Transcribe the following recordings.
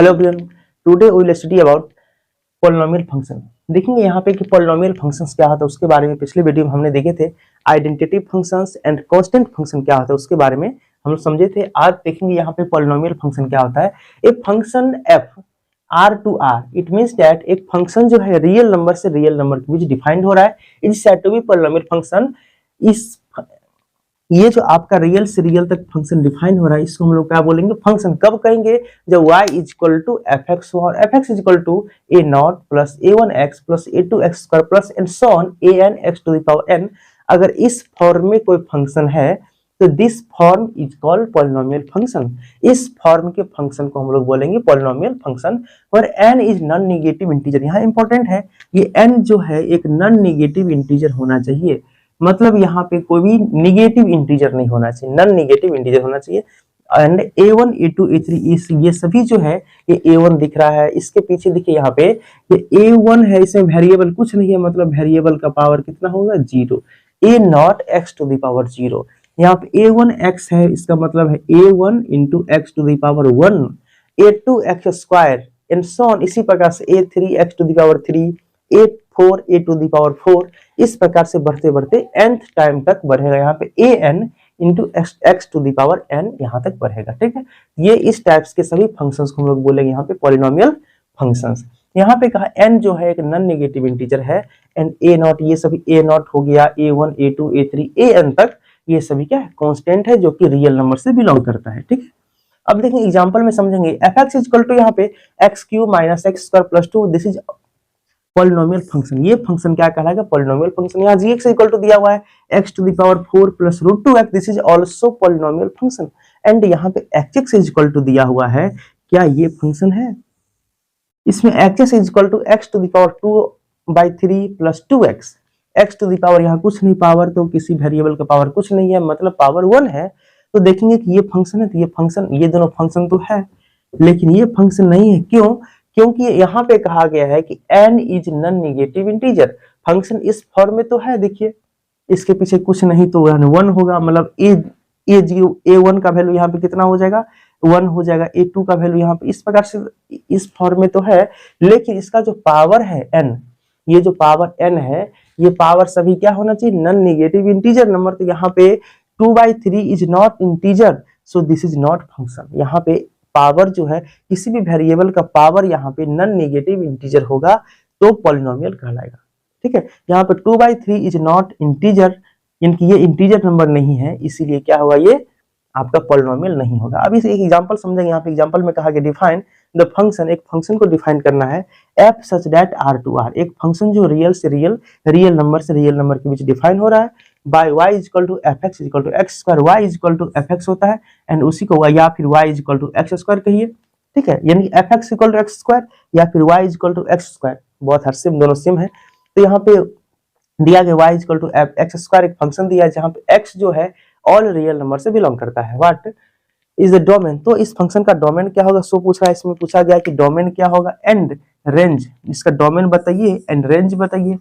Hello everyone, today we will study about polynomial function. देखेंगे यहाँ पे कि पॉलिनोमियल फंक्शंस क्या होता है उसके बारे में पिछले वीडियो में हमने देखे थे। Identity functions and constant function क्या होता है उसके बारे में हम समझे थे। आज देखेंगे यहाँ पे पॉलिनोमियल फंक्शन क्या होता है। एक function f r to r, it means that एक फंक्शन जो है रियल नंबर से रियल नंबर के बीच डिफाइंड हो रहा है, it is said to be polynomial function. इस ये जो आपका रियल से रियल तक फंक्शन डिफाइन हो रहा है इसको हम लोग क्या बोलेंगे, फंक्शन। कब कहेंगे? जब y is equal to f x हो और f x is equal to a naught plus a one x plus a two x square plus and so on a n x to the power n। अगर इस form में कोई function है तो this form is called polynomial function. इस form के function को हम लोग बोलेंगे पॉलिनोमियल फंक्शन। और n इज नॉन नेगेटिव इंटीजर। यहाँ इंपॉर्टेंट है, ये n जो है एक नॉन नेगेटिव इंटीजर होना चाहिए। मतलब यहाँ पे कोई भी निगेटिव इंटीजर नहीं होना चाहिए, नॉन नेगेटिव इंटीजर होना चाहिए। एंड a1 a2 a3 ये सभी जो है, ये a1 दिख रहा है, इसके पीछे देखिए यहाँ पे ये a1 है, इसमें वेरिएबल कुछ नहीं है, मतलब वेरिएबल का पावर कितना होगा? 0। a naught x to the power 0, यहाँ पे a1 x है, इसका मतलब है a1 into x to the power 1, a2 x square and so on. इसी प्रकार से a3 x to the power 3, a4 a to the power 4, इस प्रकार से बढ़ते बढ़ते nth टाइम तक बढ़ेगा। यहाँ पे an into x to the power n यहाँ तक बढ़ेगा। ठीक है, ये इस टाइप्स के सभी फंक्शंस को हम लोग बोलेंगे यहाँ पे पॉलिनोमियल फंक्शंस। यहाँ पे कहा n जो है एक नॉन नेगेटिव इंटीजर है एंड a नॉट, ये सभी a नॉट हो गया, a1 a2 a3 an तक, ये सभी क्या है? कांस्टेंट है जो कि रियल नंबर से बिलोंग करता है। ठीक है, अब देखेंगे एग्जांपल में समझेंगे। F x is equal to यहाँ पे x cube minus x square plus 2, this is polynomial function. ये फंक्शन क्या कहलाएगा? Polynomial function. यहाँ जी एक्स इक्वल टू दिया हुआ है x to the power 4 plus root 2x, this is also polynomial function. And यहाँ पे hx इज इक्वल टू दिया हुआ है, क्या ये फंक्शन है? इसमें hx is equal to x to the power 2/3 plus 2x, x to the power यहाँ कुछ नहीं, पावर तो किसी वेरिएबल का पावर कुछ नहीं है, मतलब पावर 1 है। तो देखेंगे कि ये फंक्शन है, तो ये फंक्शन, ये दोनों फंक्शन तो है, लेकिन ये फंक्शन नहीं है। क्यों? क्योंकि यहाँ पे कहा गया है कि n इज नॉन नेगेटिव इंटीजर। फंक्शन इस फॉर्म में तो है, देखिए इसके पीछे कुछ नहीं तो 1 होगा, मतलब a1 का वैल्यू यहाँ पे कितना हो जाएगा? 1 हो जाएगा। a2 का वैल्यू यहाँ पे इस प्रकार से इस फॉर्म में तो है, लेकिन इसका जो पावर है n, ये जो पावर n है, ये पावर सभी क्या होना चाहिए? Non negative integer number. तो यहाँ पे 2/3 is not integer, so this is not function. यहाँ पे पावर जो है, किसी भी वेरिएबल का पावर यहाँ पे नॉन नेगेटिव इंटीजर होगा तो पॉलिनोमियल कहलाएगा। ठीक है, यहाँ पे 2/3 इज नॉट इंटीजर, यानी ये इंटीजर नंबर नहीं है, इसीलिए क्या होगा? ये आपका पॉलिनोमियल नहीं होगा। अब इस एक एग्जांपल समझेंगे। यहाँ पे एग्जांपल में कहा गया डिफाइन द फंक्शन, एक फंक्शन को डिफाइन करना है f such that r to r, एक फंक्शन जो रियल से रियल नंबर से रियल नंबर के बीच डिफाइन हो रहा है by y is equal to f x is equal to x square, y is equal to f x होता है एंड उसी को या फिर y is equal to x square कहिए। ठीक है, यानी F x equal to x square या फिर y is equal to x square, बहुत हर सेम, दोनों सेम है। तो यहाँ पे दिया गया y is equal to x square, एक फंक्शन दिया है जहाँ पे x जो है ऑल रियल नंबर से बिलोंग करता है। What is the domain? तो इस फंक्शन का डोमेन क्या होगा? सो पूछा है, इसमें पूछा गया कि डोमेन क्या होगा एंड रेंज। इसका डोमेन बताइए एंड रेंज बताइए।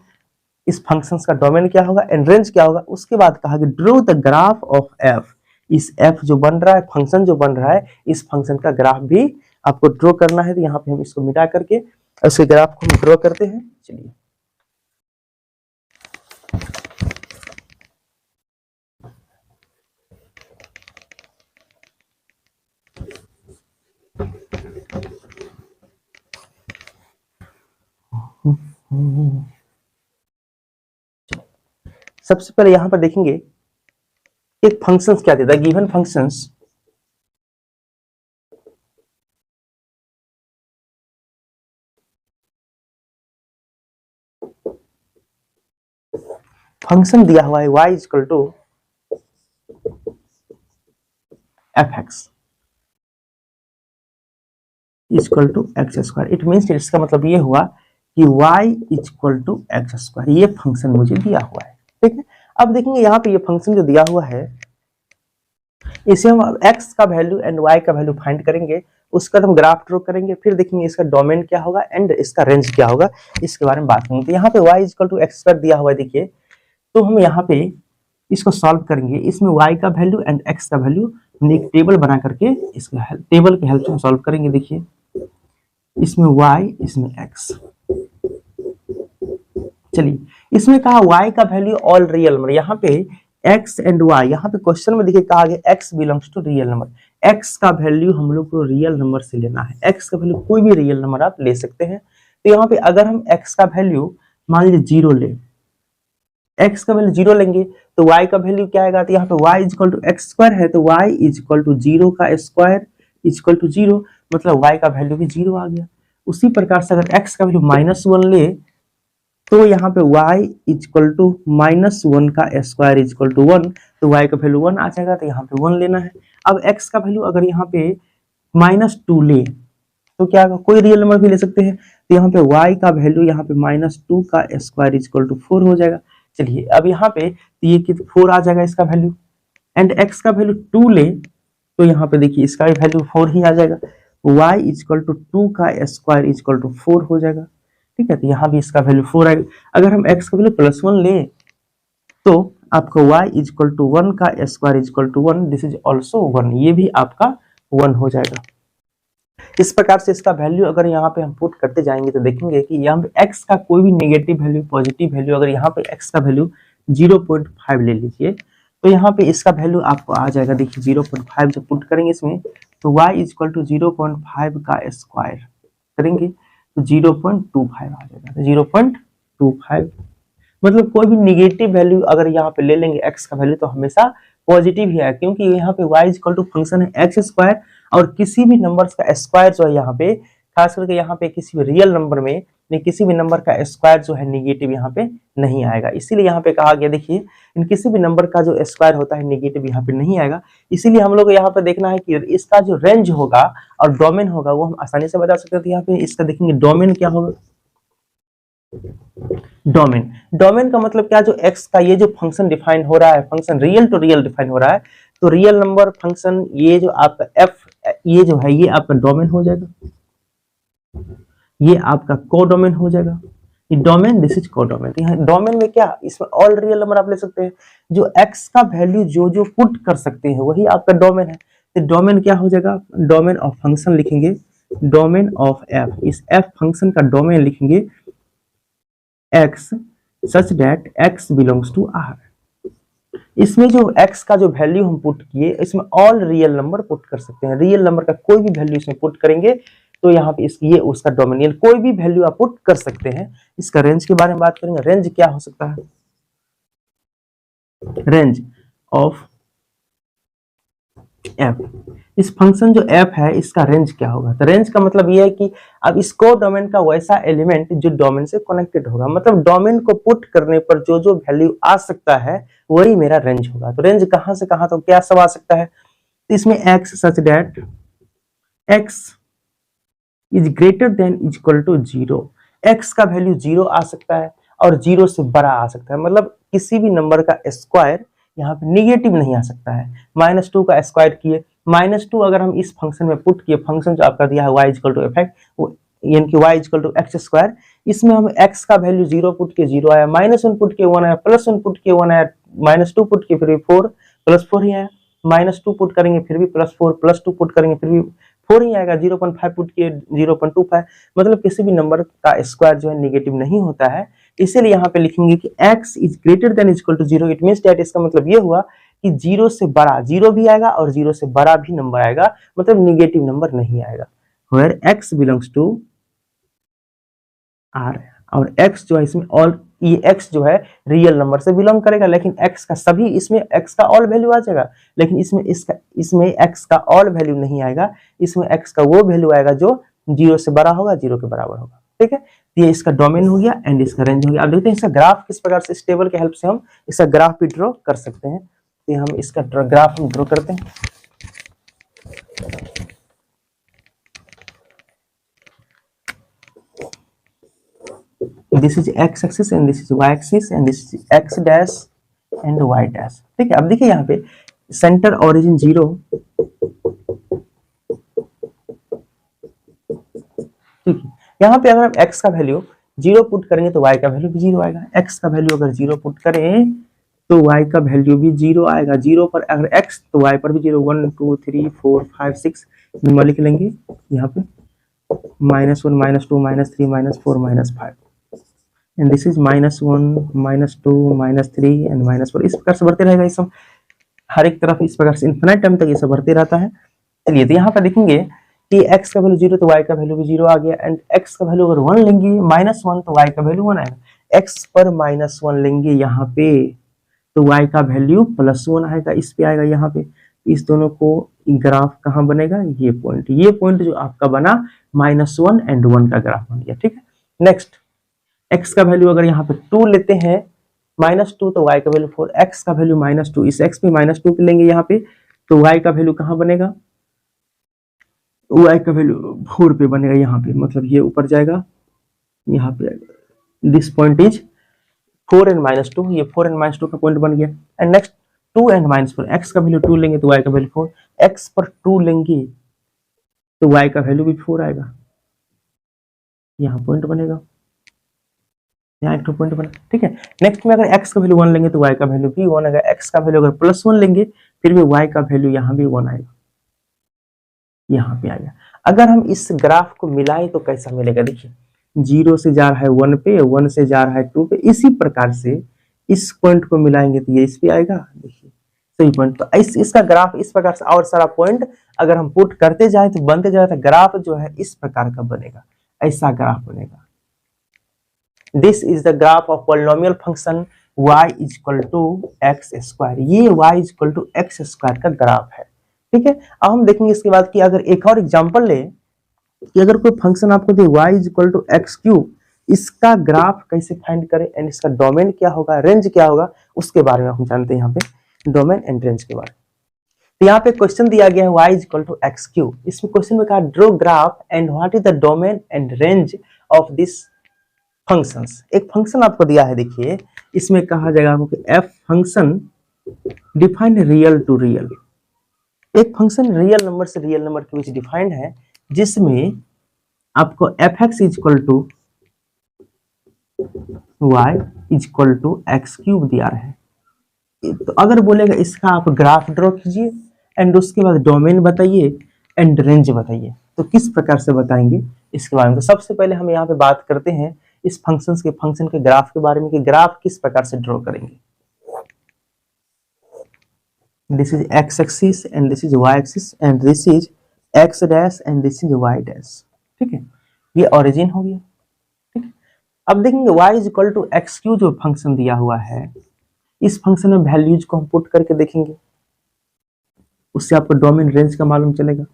इस फंक्शंस का डोमेन क्या होगा एंड रेंज क्या होगा? उसके बाद कहा कि draw the graph of F. इस एफ जो बन रहा है, फंक्शन जो बन रहा है, इस फंक्शन का ग्राफ भी आपको ड्रॉ करना है। तो यहाँ पे हम इसको मिटा करके उसके ग्राफ को हम ड्रॉ करते हैं। चलिए, सबसे पहले यहां पर देखेंगे एक फंक्शंस क्या देता है, गिवन फंक्शंस। फंक्शन दिया हुआ है y is equal to f x is equal to x square. It means इसका मतलब ये हुआ कि y is equal to x square, ये फंक्शन मुझे दिया हुआ है। ठीक है, अब देखेंगे यहाँ पे ये फंक्शन जो दिया हुआ है, इसे हम x का वैल्यू एंड y का वैल्यू फाइंड करेंगे, उसका हम ग्राफ ड्रॉ करेंगे, फिर देखेंगे इसका डोमेन क्या होगा एंड इसका रेंज क्या होगा, इसके बारे में बात करेंगे। तो यहाँ पे y is equal to x square दिया हुआ है, देखिए, तो हम यहाँ पे इसको सॉल्व करेंगे। इसमें y का वैल्यू एंड x का वैल्यू एक टेबल बना करके इसका टेबल के हेल्प से हम सॉल्व करेंगे। देखिए इसमें y, इसमें x। चलिए, इसमें कहा y का वैल्यू ऑल रियल नंबर, यहाँ पे x एंड y, यहाँ पे क्वेश्चन में देखिए कहा गया x belongs to real number. x का वैल्यू हम लोग को रियल नंबर से लेना है, x का वैल्यू कोई भी रियल नंबर आप ले सकते हैं। तो यहाँ पे अगर हम x का वैल्यू मान लीजिए 0 ले, x का वैल्यू 0 लेंगे तो y का वैल्यू क्या आएगा, तो यहाँ पे y equal to x square है, तो y इक्वल टू 0 का स्क्वायर इक्वल टू 0, मतलब y का वैल्यू भी 0 आ गया। उसी प्रकार से अगर x का वैल्यू -1 ले तो यहाँ पे y इक्वल टू -1 का स्क्वायर इक्वल टू 1, तो y का वैल्यू 1 आ जाएगा, तो यहाँ पे 1 लेना है। अब x का वैल्यू अगर यहाँ पे -2 ले तो क्या होगा, कोई रियल नंबर भी ले सकते हैं, तो यहाँ पे y का वैल्यू यहाँ पे -2 का स्क्वायर इक्वल टू 4 हो जाएगा। चलिए, अब यहाँ पे ये 4 आ जाएगा इसका वैल्यू, एंड x का वैल्यू 2 ले तो यहाँ पे देखिए इसका भी वैल्यू 4 ही आ जाएगा, y इक्वल टू 2 का स्क्वायर इक्वल टू 4 हो जाएगा। ठीक है, तो यहाँ भी इसका वैल्यू 4 आएगा। अगर हम x का वैल्यू +1 ले तो आपका y इक्वल टू 1 का square equal to 1, this is also 1, ये भी आपका 1 हो जाएगा। इस प्रकार से इसका वैल्यू अगर यहाँ पे हम पुट करते जाएंगे तो देखेंगे कि यहाँ पे x का कोई भी नेगेटिव वैल्यू, पॉजिटिव वैल्यू, अगर यहाँ पे x का वैल्यू 0.5 ले लीजिए तो यहाँ पे इसका वैल्यू आपको आ जाएगा, देखिए 0.5 जब पुट करेंगे इसमें तो y इक्वल टू 0.5 का स्क्वायर करेंगे तो 0.25 आ जाएगा, तो 0.25, मतलब कोई भी निगेटिव वैल्यू अगर यहाँ पे ले लेंगे x का वैल्यू तो हमेशा पॉजिटिव ही है, क्योंकि यहाँ पे y इक्वल टू फंक्शन है एक्स स्क्वायर, और किसी भी नंबर का स्क्वायर जो है यहाँ पे, खास करके यहाँ पे किसी भी रियल नंबर में किसी भी नंबर का स्क्वायर जो है निगेटिव यहाँ पे नहीं आएगा। इसीलिए यहाँ पे कहा गया, देखिए इन किसी भी नंबर का जो स्क्वायर होता है निगेटिव यहाँ पे नहीं आएगा। इसीलिए हम लोग को यहाँ पे देखना है कि इसका जो रेंज होगा और डोमेन होगा वो हम आसानी से बता सकते हैं। यहाँ पे इसका देखेंगे डोमेन क्या होगा, डोमेन का मतलब क्या, जो x का ये जो फंक्शन डिफाइन हो रहा है, function real to real define हो रहा है, तो रियल नंबर फंक्शन ये जो आपका f ये जो है ये आपका डोमेन हो जाएगा, ये आपका कोडोमेन हो जाएगा। ये डोमेन, दिस इज कोडोमेन। यहाँ डोमेन में क्या, इसमें ऑल रियल नंबर आप ले सकते हैं, जो x का वैल्यू जो जो पुट कर सकते हैं वही आपका डोमेन है। तो डोमेन क्या हो जाएगा, डोमेन ऑफ फंक्शन लिखेंगे, डोमेन ऑफ f, इस f फंक्शन का डोमेन लिखेंगे x such that x belongs to R। इसमें जो x का जो वैल्यू हम पुट किए इसमें ऑल रियल नंबर पुट कर सकते हैं, रियल नंबर का कोई भी वैल्यू इसमें पुट करेंगे तो यहाँ पे इसकी ये उसका डोमिनियल कोई भी वैल्यू आप पुट कर सकते हैं। इसका रेंज के बारे में बात करेंगे, रेंज क्या हो सकता है, रेंज ऑफ f, इस फंक्शन जो f है इसका रेंज क्या होगा, तो रेंज का मतलब ये है कि अब इसको डोमेन का वैसा एलिमेंट जो डोमेन से कनेक्टेड होगा, मतलब डोमेन को पुट करने पर जो जो वैल्यू आ सकता है वही मेरा रेंज होगा। तो रेंज कहां से कहां तो क्या सब आ सकता है, तो इसमें x such that x is greater than equal to 0, x का वैल्यू 0 आ सकता है और 0 से बड़ा आ सकता है, मतलब किसी भी नंबर का स्क्वायर यहाँ पे निगेटिव नहीं आ सकता है। -2 का स्क्वायर किए, -2 अगर हम इस फंक्शन में पुट किए, फंक्शन जो आपका दिया है y इक्वल टू एफ यानी कि y equal to x square, इसमें हम x का वैल्यू 0 पुट किए 0 आया, -1 पुट किए 1 आया, +1 पुट किए 1 आया, -2 पुट किए फिर भी 4 +4 ही आया, -2 पुट करेंगे फिर भी +4 +2 पुट करेंगे फिर भी 4 ही आएगा, 0.5 पुट किए 0.25, मतलब किसी भी नंबर का स्क्वायर जो है निगेटिव नहीं होता है। इसीलिए यहाँ पे लिखेंगे कि x is greater than equal to 0, it means that इसका मतलब ये हुआ कि 0 से बड़ा 0 भी आएगा और 0 से बड़ा भी नंबर आएगा, मतलब निगेटिव नंबर नहीं आएगा। Where x belongs to r, और x जो है इसमें ऑल, ये x जो है रियल नंबर से बिलोंग करेगा, लेकिन x का सभी, इसमें x का ऑल वैल्यू आ जाएगा, लेकिन इसमें x का ऑल वैल्यू नहीं आएगा, इसमें x का वो वैल्यू आएगा जो 0 से बड़ा होगा, 0 के बराबर होगा। ठीक है, ये इसका डोमेन हो गया एंड इसका रेंज हो गया। अब देखते हैं इसका ग्राफ किस प्रकार से, इस टेबल के हेल्प से हम इसका ग्राफ भी ड्रॉ कर सकते हैं। तो हम इसका ग्राफ हम ड्रॉ करते हैं। This is x axis and this is y axis and this is x dash and y dash. ठीक है, अब देखिए यहाँ पे सेंटर ओरिजिन 0, ठीक है, यहाँ पे अगर हम x का वैल्यू 0 पुट करेंगे तो y का वैल्यू भी 0 आएगा, x का वैल्यू अगर 0 पुट करें तो y का वैल्यू भी 0 आएगा, 0 पर अगर x तो y पर भी 0, 1 2 3 4 5 6 नंबर लिख लेंगे यहाँ पे। -1 -2 -3 -4 -5 एंड दिस इज -1 -2 -3 एंड -4। इस प्रकार से बढ़ते रहेगा ये सब, हर एक तरफ इस प्रकार से इन्फिनाइट टाइम तक ये सब बढ़ते रहता है। चलिए तो यहाँ पर देखेंगे कि x का वैल्यू 0 तो y का वैल्यू भी 0 आ गया, एंड x का वैल्यू अगर 1 लेंगे -1 तो y का वैल्यू 1 आएगा। x पर -1 लेंगे यहाँ पे तो y का वैल्यू +1 आएगा, इस पे आएगा यहाँ पे। इस दोनों को ग्राफ कहाँ बनेगा, ये पॉइंट जो आपका बना -1 एंड 1 का ग्राफ बन गया, ठीक है। नेक्स्ट x का वैल्यू अगर यहाँ पे 2 लेते हैं -2 तो y का वैल्यू 4, x का वैल्यू -2, इस x पे -2 पे लेंगे यहाँ पे तो y का वैल्यू कहाँ बनेगा, y का वैल्यू 4 पे बनेगा यहाँ पे, मतलब ये ऊपर जाएगा यहाँ पे आएगा। दिस पॉइंट इज 4 एंड -2, ये 4 एंड -2 का पॉइंट बन गया। एंड नेक्स्ट 2 एंड -4, x का वैल्यू 2 लेंगे तो y का वैल्यू 4, x पर 2 लेंगे तो y का वैल्यू भी 4 आएगा, यहाँ पॉइंट बनेगा, यहाँ एक पॉइंट बना, ठीक है। नेक्स्ट में अगर x का वैल्यू 1 लेंगे तो y का वैल्यू भी 1 आएगा, x का वैल्यू अगर +1 लेंगे फिर भी y का वैल्यू यहाँ भी 1 आएगा, यहाँ पे आएगा। अगर हम इस ग्राफ को मिलाएं तो कैसा मिलेगा, देखिए 0 से जा रहा है 1 पे, 1 से जा रहा है 2 पे, इसी प्रकार से इस पॉइंट को मिलाएंगे तो ये इस पे आएगा, देखिए सही पॉइंट। तो इसका ग्राफ इस प्रकार से और सारा पॉइंट अगर हम पुट करते जाए तो बनते जाए तो ग्राफ जो है इस प्रकार का बनेगा, ऐसा ग्राफ बनेगा। This is the graph of polynomial function y equal to x square, ये y equal to x square का ग्राफ है, ठीक है। अब हम देखेंगे इसके बाद कि अगर एक और एग्जांपल ले कि अगर कोई फंक्शन आपको दे y equal to x cube, इसका ग्राफ कैसे फाइंड करें एंड इसका डोमेन क्या होगा, रेंज क्या होगा, उसके बारे में हम जानते हैं यहाँ पे डोमेन एंड रेंज के बारे में। तो यहाँ पे क्वेश्चन दिया गया है y equal to x cube, इसमें क्वेश्चन में कहा draw graph and what is the domain and range of this functions. एक फंक्शन आपको दिया है, देखिए इसमें कहा जाएगा आपको कि f function defined real to real, एक फंक्शन रियल नंबर से रियल नंबर के बीच डिफाइंड है जिसमें आपको fx equal to y equal to x cube दिया है। तो अगर बोलेगा इसका आप ग्राफ ड्रॉ कीजिए एंड उसके बाद डोमेन बताइए एंड रेंज बताइए, तो किस प्रकार से बताएंगे इसके बारे में। तो सबसे पहले हम यहाँ पे बात करते हैं इस फंक्शन के ग्राफ के बारे में कि ग्राफ किस प्रकार से ड्रॉ करेंगे। This is x axis and this is y axis and this is x dash and this is y dash, ठीक है, ये ओरिजिन हो गया, ठीक है। अब देखेंगे y equal to x cube जो फंक्शन दिया हुआ है, इस फंक्शन में वैल्यूज को हम पुट करके देखेंगे, उससे आपको डोमेन रेंज का मालूम चलेगा।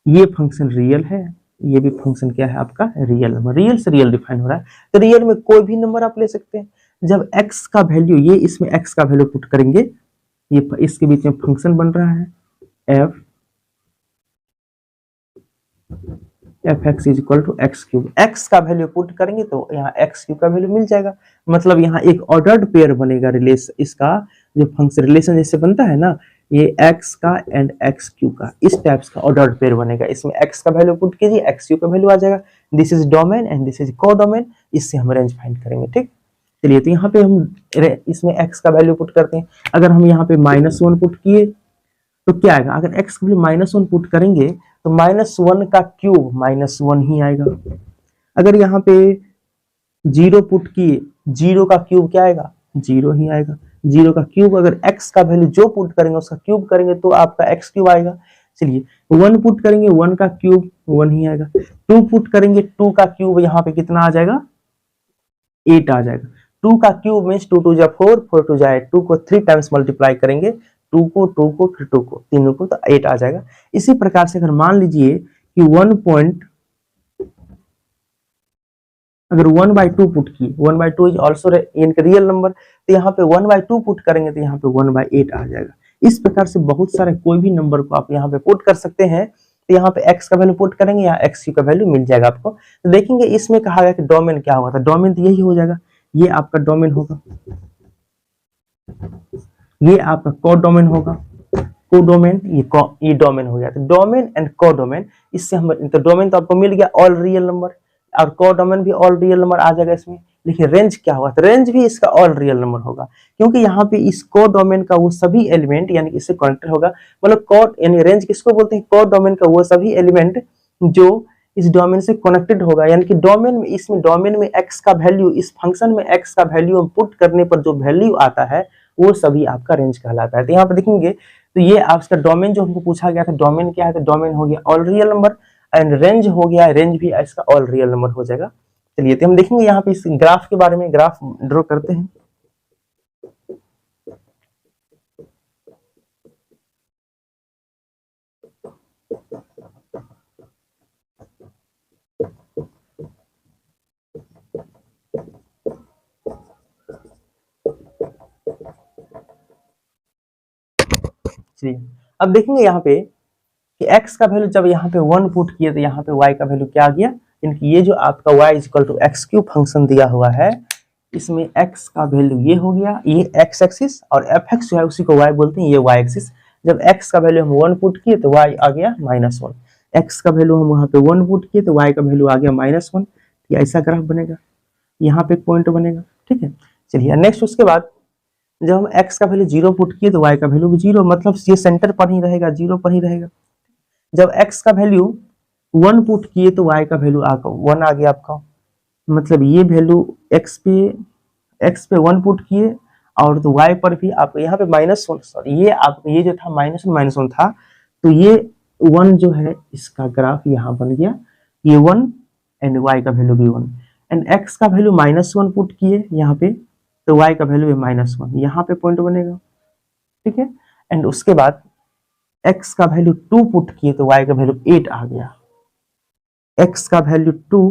ये फंक्शन रियल है, ये भी फंक्शन क्या है आपका रियल नंबर, रियल से रियल डिफाइन हो रहा है, तो रियल में कोई भी नंबर आप ले सकते हैं। जब x का वैल्यू, ये इसमें x का वैल्यू पुट करेंगे, ये इसके बीच में फंक्शन बन रहा है f x is equal to x cube, x का वैल्यू पुट करेंगे तो यहाँ एक्स क्यूब का वैल्यू मिल जाएगा, मतलब यहाँ एक ऑर्डर्ड पेयर बनेगा रिलेशन, इसका जो फंक्शन रिलेशन जैसे बनता है ना, ये एक्स का एंड एक्स क्यू का इस टाइप्स का ऑर्डर्ड पेयर बनेगा। इसमें एक्स का वैल्यू पुट कीजिए, एक्स क्यू का वैल्यू आ जाएगा, this is domain and this is codomain, इससे हम रेंज फाइंड करेंगे, ठीक। चलिए तो यहाँ पे हम इसमें एक्स का वैल्यू पुट करते हैं, अगर हम यहाँ पे -1 पुट किए तो क्या आएगा, अगर x का वैल्यू -1 पुट करेंगे तो -1 का क्यूब -1 ही आएगा। अगर यहाँ पे 0 पुट किए, 0 का क्यूब क्या आएगा, 0 ही आएगा। 0 का क्यूब अगर x का वैल्यू जो पुट करेंगे उसका क्यूब करेंगे तो आपका x क्यूब आएगा। चलिए 1 पुट करेंगे, 1 का क्यूब 1 ही आएगा। 2 पुट करेंगे, 2 का क्यूब यहाँ पे कितना आ जाएगा, 8 आ जाएगा। 2 का क्यूब मीन्स 2 2 जा 4, 4 2 जा 8, 2 को 3 टाइम्स मल्टीप्लाई करेंगे, 2 को फिर 2 को, तीनों को, तो 8 आ जाएगा। इसी प्रकार से अगर मान लीजिए कि 1 पॉइंट, अगर 1/2 पुट की, 1/2 इज ऑल्सो रियल नंबर, तो यहाँ पे 1/2 पुट करेंगे तो यहाँ पे 1/8 आ जाएगा। इस प्रकार से बहुत सारे कोई भी नंबर को आप यहाँ पे पुट कर सकते हैं। तो यहाँ पे x का वैल्यू पुट करेंगे, यहाँ x का वैल्यू मिल जाएगा आपको। तो देखेंगे इसमें कहा गया कि डोमेन क्या होगा, तो डोमेन तो यही हो जाएगा, ये आपका डोमेन होगा, ये आपका कोडोमेन होगा, कोडोमेन, ये डोमेन हो गया। तो डोमेन एंड कोडोमेन, इससे हम, तो डोमेन तो आपको मिल गया ऑल रियल नंबर, और कोडोमेन भी ऑल रियल नंबर आ जाएगा इसमें। लेकिन रेंज क्या होगा, तो रेंज भी इसका ऑल रियल नंबर होगा, क्योंकि यहाँ पे इस कोडोमेन का वो सभी एलिमेंट यानी कि इससे कनेक्टेड होगा, मतलब कोड यानी रेंज किसको बोलते हैं, कोडोमेन का वो सभी एलिमेंट जो इस डोमेन से कनेक्टेड होगा, यानी कि डोमेन में, इसमें डोमेन में x का वैल्यू, इस फंक्शन में x का वैल्यू पुट करने पर जो वैल्यू आता है वो सभी आपका रेंज कहलाता है। तो यहाँ पे देखेंगे तो ये आपका डोमेन जो हमको पूछा गया था, डोमेन क्या है, तो डोमेन हो गया all real number, and range हो गया, रेंज भी इसका ऑल रियल नंबर हो जाएगा। चलिए तो हम देखेंगे यहाँ पे इस ग्राफ के बारे में, ग्राफ ड्रॉ करते हैं। चलिए अब देखेंगे यहाँ पे कि x का वैल्यू जब यहाँ पे 1 पुट किए तो यहाँ पे y का वैल्यू क्या आ गया, यानी ये जो आपका y equal to x cube function दिया हुआ है, इसमें x का वैल्यू ये हो गया, ये x एक्सिस, और fx जो है उसी को y बोलते हैं, ये y एक्सिस। जब x का वैल्यू हम 1 पुट किए तो y आ गया -1, x का वैल्यू हम वहाँ पे 1 पुट किए तो y का वैल्यू आ गया -1। ये ऐसा ग्राफ बनेगा, यहाँ पे एक पॉइंट बनेगा, ठीक है। चलिए नेक्स्ट उसके बाद जब हम x का वैल्यू 0 पुट किए तो y का वैल्यू भी 0, मतलब ये सेंटर पर ही रहेगा, 0 पर ही रहेगा। जब x का वैल्यू 1 पुट किए तो y का वैल्यू 1 आ गया आपका, मतलब ये वैल्यू x पे 1 पुट किए और तो y पर भी आप यहाँ पे -1, सॉरी ये आप ये जो था -1 था, तो ये 1 जो है इसका ग्राफ यहाँ बन गया, ये 1 एंड y का वैल्यू भी 1, एंड x का वैल्यू -1 पुट किए यहाँ पे तो y का वैल्यू भी -1, यहाँ पे पॉइंट बनेगा, ठीक है। एंड उसके बाद x का वैल्यू 2 पुट किए तो y का वैल्यू 8 आ गया, x का वैल्यू 2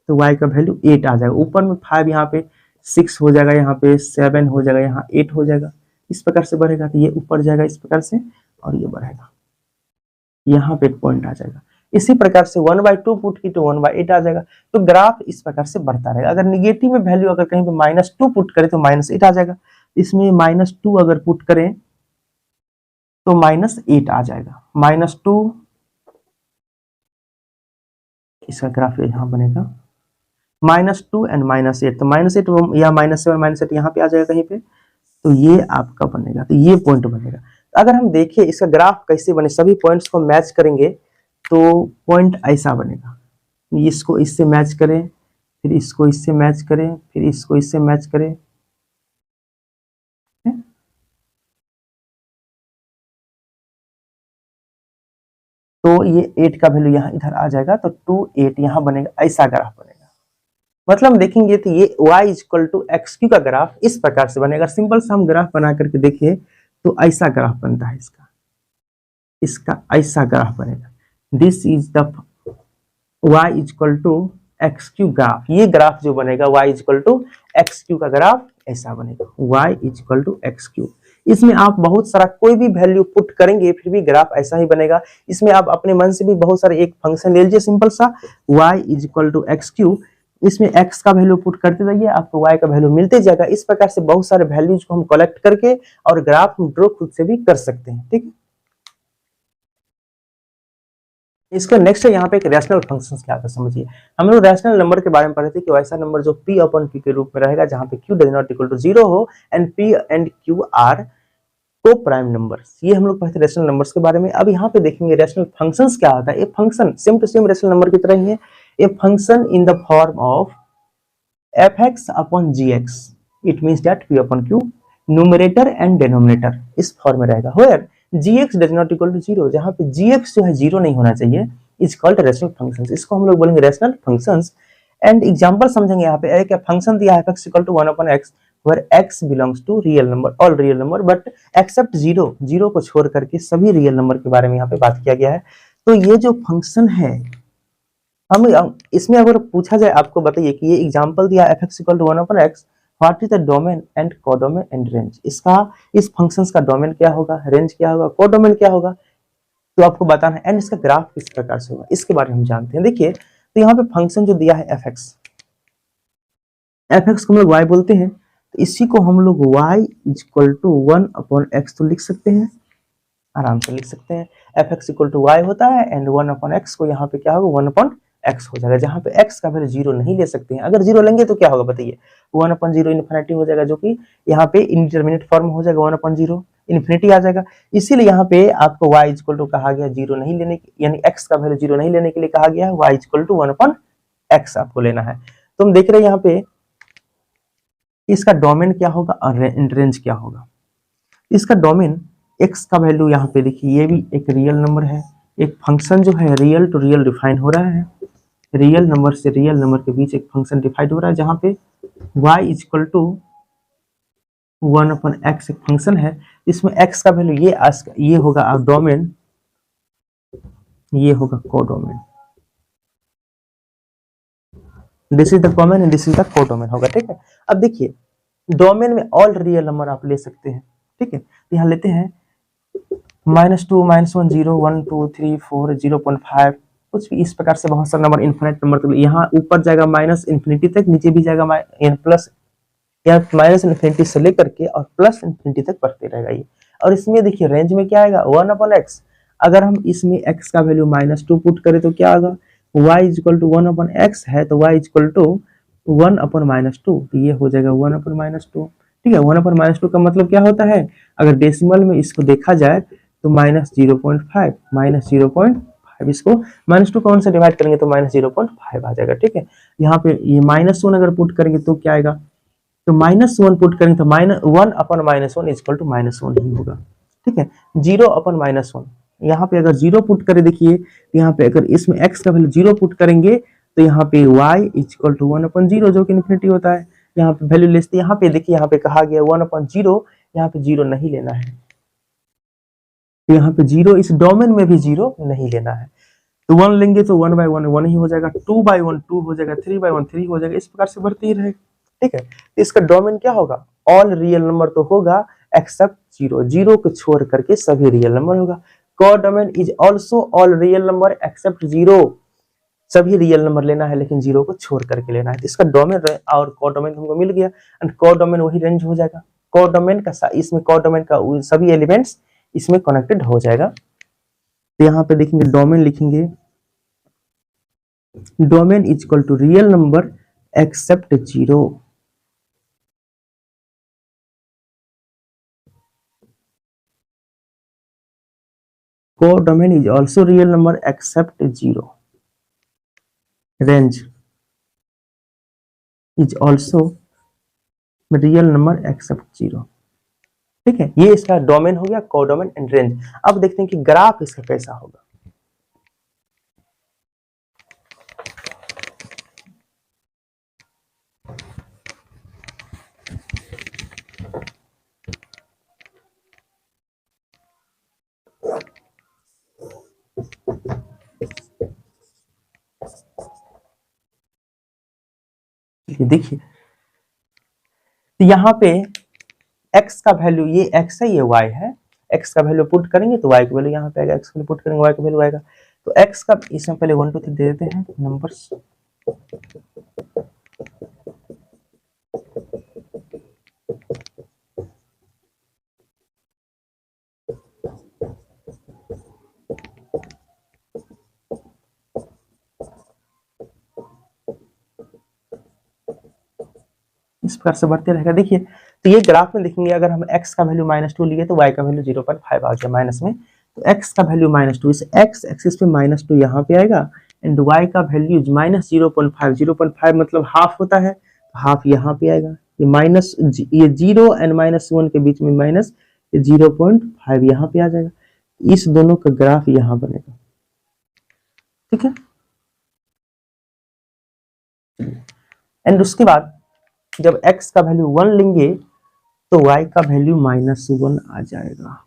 तो y का वैल्यू 8 आ जाएगा, ऊपर में 5 यहाँ पे 6 हो जाएगा, यहाँ पे 7 हो जाएगा, यहाँ 8 हो जाएगा, इस प्रकार से बढ़ेगा तो ये ऊपर जाएगा इस प्रकार से, और ये बढ़ेगा, यहाँ पे एक पॉइंट आ जाएगा। इसी प्रकार से 1/2 पुट की तो 1/8 आ जाएगा। तो ग्राफ इस प्रकार से बढ़ता रहेगा। अगर निगेटिव में वैल्यू अगर कहीं पे -2 पुट करें तो -8 आ जाएगा, इसमें -2 अगर पुट करें तो -8 आ जाएगा, -2, इसका ग्राफ यहाँ बनेगा -2 एंड -8, तो -8 या -7 -8 यहाँ पे आ जाएगा कहीं पे, तो ये आपका बनेगा, तो ये पॉइंट बनेगा। अगर हम देखें इसका ग्राफ कैसे बने, सभी पॉइंट्स को मैच करेंगे तो पॉइंट ऐसा बनेगा, इसको इससे मैच करें, फिर इसको इससे मैच करें, फिर इसको इससे मैच करें, तो ये 8 का वैल्यू यहाँ इधर आ जाएगा, तो 2 8 यहाँ बनेगा, ऐसा ग्राफ बनेगा। मतलब देखेंगे तो ये y equal to x cube का ग्राफ इस प्रकार से बनेगा। सिंपल सा हम ग्राफ बना करके देखिए तो ऐसा ग्राफ बनता है, इसका ऐसा ग्राफ बनेगा। This is the y equal to x cube graph, ये ग्राफ जो बनेगा y equal to x cube का ग्राफ ऐसा बनेगा, y equal to x cube. इसमें आप बहुत सारा कोई भी वैल्यू पुट करेंगे फिर भी ग्राफ ऐसा ही बनेगा। इसमें आप अपने मन से भी बहुत सारे एक फंक्शन ले लीजिए सिंपल सा, y equal to x cube, इसमें x का वैल्यू पुट करते रहिए, आपको y का वैल्यू मिलते जाएगा। इस प्रकार से बहुत सारे वैल्यूज को हम कलेक्ट करके और ग्राफ हम ड्रॉ खुद से भी कर सकते हैं, ठीक है। इसका नेक्स्ट है यहाँ पे एक रैशनल फंक्शंस क्या होता है समझिए। हम लोग रैशनल नंबर के बारे में पढ़े थे कि वैसा नंबर जो p अपॉन q के रूप में रहेगा जहाँ पे q does not equal to 0 हो and p and q are को प्राइम नंबर्स। ये हम लोग पढ़े थे रैशनल नंबर्स के बारे में। अब यहाँ पे देखेंगे रैशनल फंक्शंस क्या होता है। A function same to same rational number की तरह ही है, a function in the form of fx upon gx, it means that p upon q numerator and denominator इस फॉर्म में रहेगा, where gx does not equal to 0, जहां पे gx जो है 0 नहीं होना चाहिए, इज कॉल्ड रैशनल फंक्शंस। इसको हम लोग बोलेंगे रैशनल फंक्शंस। एंड एग्जांपल समझेंगे यहाँ पे, एक फंक्शन दिया है fx equal to 1 upon x where x belongs to real number, all real number but except 0, 0 को छोड़ करके सभी रियल नंबर के बारे में यहाँ पे बात किया गया है। तो ये जो फंक्शन है, हम इसमें अगर पूछा जाए आपको बताइए कि ये एग्जांपल दिया fx equal to 1 upon x, what is the domain and codomain and range. इसका इस फंक्शंस का डोमेन क्या होगा, रेंज क्या होगा, कोडोमेन क्या होगा, तो आपको बताना है। एंड इसका ग्राफ किस प्रकार से होगा इसके बारे में हम जानते हैं। देखिए तो यहाँ पे फंक्शन जो दिया है fx को हम लोग y बोलते हैं, तो इसी को हम लोग y equal to 1 upon x तो लिख सकते हैं, आराम से लिख सकते हैं। fx इक्वल टू y होता है एंड 1 अपॉन x को यहाँ पे क्या होगा 1 अपॉन x हो जाएगा, जहां पे x का वैल्यू 0 नहीं ले सकते हैं। अगर 0 लेंगे तो क्या होगा बताइए, 1 अपॉन 0 इन्फिनिटी हो जाएगा, जो कि यहाँ पे इंडिटरमिनेट फॉर्म हो जाएगा 1 अपॉन 0। इन्फिनिटी आ जाएगा। इसीलिए यहाँ पे आपको y इक्वल टू कहा गया जीरो नहीं लेने की, यानी x का वैल्यू जीरो नहीं लेने के लिए कहा गया है, y इक्वल टू 1/x आपको लेना है। तो हम देख रहे हैं यहाँ पे इसका डोमेन क्या होगा और रेंज क्या होगा। इसका डोमेन x का वैल्यू यहाँ पे देखिए, ये भी एक रियल नंबर है, एक फंक्शन जो है रियल टू रियल डिफाइन हो रहा है, रियल नंबर से रियल नंबर के बीच एक फंक्शन डिफाइंड हो रहा है, जहाँ पे y इक्वल टू 1/x एक फंक्शन है। इसमें x का वैल्यू ये होगा अब डोमेन, ये होगा codomain, this is the common and this is the codomain होगा, ठीक है। अब देखिए डोमेन में ऑल रियल नंबर आप ले सकते हैं, ठीक है। यहाँ लेते हैं -2 -1 0 1 2 3 4 0.5, कुछ भी इस प्रकार से बहुत सारे नंबर, इन्फिनिट नंबर, तो यहाँ ऊपर जाएगा माइनस इन्फिनिटी तक, नीचे भी जाएगा प्लस, या माइनस इन्फिनिटी से लेकर के और प्लस इन्फिनिटी तक बढ़ते रहेगा ये। और इसमें देखिए रेंज में क्या आएगा 1/x, अगर हम इसमें x का वैल्यू -2 पुट करें तो क्या आएगा, y इक्वल टू 1/x है तो y इक्वल टू 1/-2, तो ये हो जाएगा 1/-2, ठीक है। 1/-2 का मतलब क्या होता है, अगर डेसिमल में इसको देखा जाए तो -0.5, इसको -2 कौन से डिवाइड करेंगे तो -0.5 आ जाएगा, ठीक है। यहाँ पे ये -1 अगर पुट करेंगे तो क्या आएगा, तो -1 पुट करेंगे तो -1/-1 इक्वल टू -1 ही होगा, ठीक है। 0/-1, यहाँ पे अगर 0 पुट करें, देखिए यहाँ पे अगर इसमें x का वैल्यू 0 पुट करेंगे तो यहाँ पे y इक्वल टू 1/0 जो कि इन्फिनिटी होता है, यहाँ पे वैल्यू लेते, यहाँ पे देखिए यहाँ पे कहा गया 1/0, यहाँ पे 0 नहीं लेना है, तो यहाँ पे 0, इस डोमेन में भी 0 नहीं लेना है, तो 1 लेंगे तो 1/1 1 ही हो जाएगा, 2/1 2 हो जाएगा, 3/1 3 हो जाएगा, इस प्रकार से बढ़ते ही रहेगा, ठीक है। तो इसका डोमेन क्या होगा, ऑल रियल नंबर तो होगा एक्सेप्ट 0, 0 को छोड़ करके सभी रियल नंबर होगा। Codomain is also all real number except 0, सभी रियल नंबर लेना है लेकिन 0 को छोड़ करके लेना है, तो इसका डोमेन और कोडोमेन हमको मिल गया, एंड कोडोमेन वही रेंज हो जाएगा। कोडोमेन का इसमें कोडोमेन का सभी एलिमेंट्स इसमें कनेक्टेड हो जाएगा। तो यहाँ पे देखेंगे डोमेन लिखेंगे, domain is equal to real number except 0, codomain is also real number except 0, range is also real number except 0, ठीक है। ये इसका डोमेन हो गया, कोडोमेन एंड रेंज। अब देखते हैं कि ग्राफ इसका कैसा होगा। देखिए तो यहाँ पे x का वैल्यू, ये x है ये y है, x का वैल्यू पुट करेंगे तो y का वैल्यू यहाँ पे आएगा, x का वैल्यू पुट करेंगे y का वैल्यू आएगा। तो x का इसमें पहले 1 2 3 दे देते हैं नंबर्स, इस प्रकार से बढ़ते रहेगा। देखिए तो ये ग्राफ में देखेंगे, अगर हम x का वैल्यू -2 लिए तो y का वैल्यू 0.5 आ गया माइनस में, तो x का वैल्यू -2, इस x एक्सिस पे -2 यहाँ पे आएगा, एंड y का वैल्यू -0.5, 0.5 मतलब हाफ होता है, हाफ यहाँ पे आएगा, ये माइनस, ये 0 एंड -1 के बीच में माइनस 0.5 यहाँ पे आ जाएगा, इस दोनों का ग्राफ यहाँ बनेगा, ठीक है। एंड उसके बाद जब x का वैल्यू 1 लेंगे तो y का वैल्यू -1 आ जाएगा,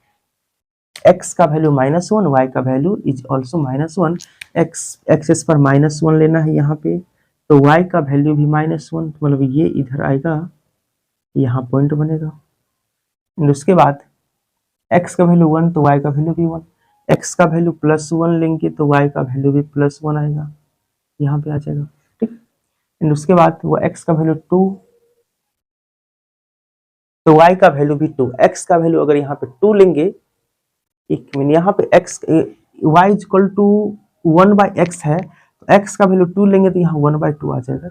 x का वैल्यू -1, y का value is also -1, x axis पर -1 लेना है यहाँ पे, तो y का वैल्यू भी -1, मतलब ये इधर आएगा, यहाँ पॉइंट बनेगा, एंड उसके बाद x का वैल्यू 1 तो y का वैल्यू भी 1, x का वैल्यू +1 लेंगे तो y का वैल्यू भी +1 आएगा, यहाँ पे आ जाएगा, ठीक। एंड उसके बाद वो x का वैल्यू 2 तो y का वैल्यू भी 2, x का वैल्यू अगर यहाँ पे 2 लेंगे, एक मिनट, यहाँ पे x y equal to 1/x है, तो x का वैल्यू 2 लेंगे तो यहाँ 1/2 आ जाएगा,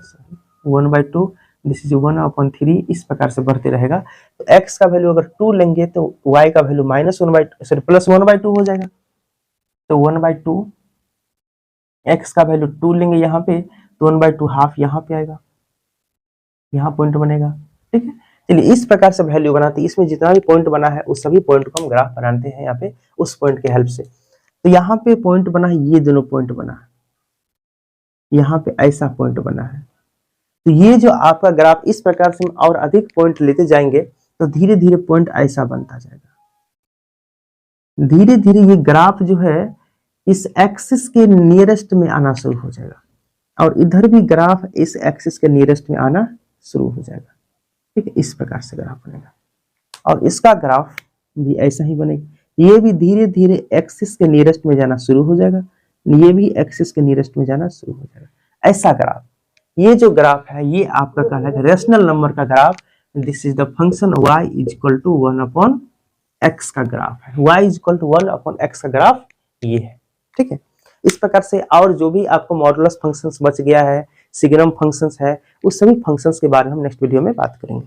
1/2, दिस इज 1/3, इस प्रकार से बढ़ते रहेगा। तो x का वैल्यू अगर 2 लेंगे तो y का वैल्यू +1/2 हो जाएगा। तो 1/2, x का वैल्यू 2 लेंगे यहाँ पे तो 1/2 हाफ यहाँ पे आएगा, यहाँ पॉइंट बनेगा। ठीक है, चलिए इस प्रकार से वैल्यू बनाते हैं। इसमें जितना भी पॉइंट बना है उस सभी पॉइंट को हम ग्राफ बनाते हैं यहाँ पे उस पॉइंट के हेल्प से। तो यहाँ पे पॉइंट बना है, ये दोनों पॉइंट बना है, यहाँ पे ऐसा पॉइंट बना है। तो ये जो आपका ग्राफ इस प्रकार से हम और अधिक पॉइंट लेते जाएंगे तो धीरे धीरे पॉइंट ऐसा बनता जाएगा। धीरे धीरे ये ग्राफ जो है इस एक्सिस के नियरेस्ट में आना शुरू हो जाएगा और इधर भी ग्राफ इस एक्सिस के नियरेस्ट में आना शुरू हो जाएगा। ठीक है, इस प्रकार से ग्राफ बनेगा और इसका ग्राफ भी ऐसा ही बनेगा। ये भी धीरे धीरे एक्सिस के नियरेस्ट में जाना शुरू हो जाएगा, ये भी एक्सिस के नियरेस्ट में जाना शुरू हो जाएगा। ऐसा ग्राफ, ये जो ग्राफ है ये आपका कहलाएगा रेशनल नंबर का graph. This is the function y is equal to 1/x का ग्राफ है। y is equal to 1/x का ग्राफ ये है। ठीक है, इस प्रकार से और जो भी आपको मॉडुलस फंक्शंस बच गया है, सिग्नम फंक्शंस है, उस सभी फंक्शंस के बारे में हम नेक्स्ट वीडियो में बात करेंगे।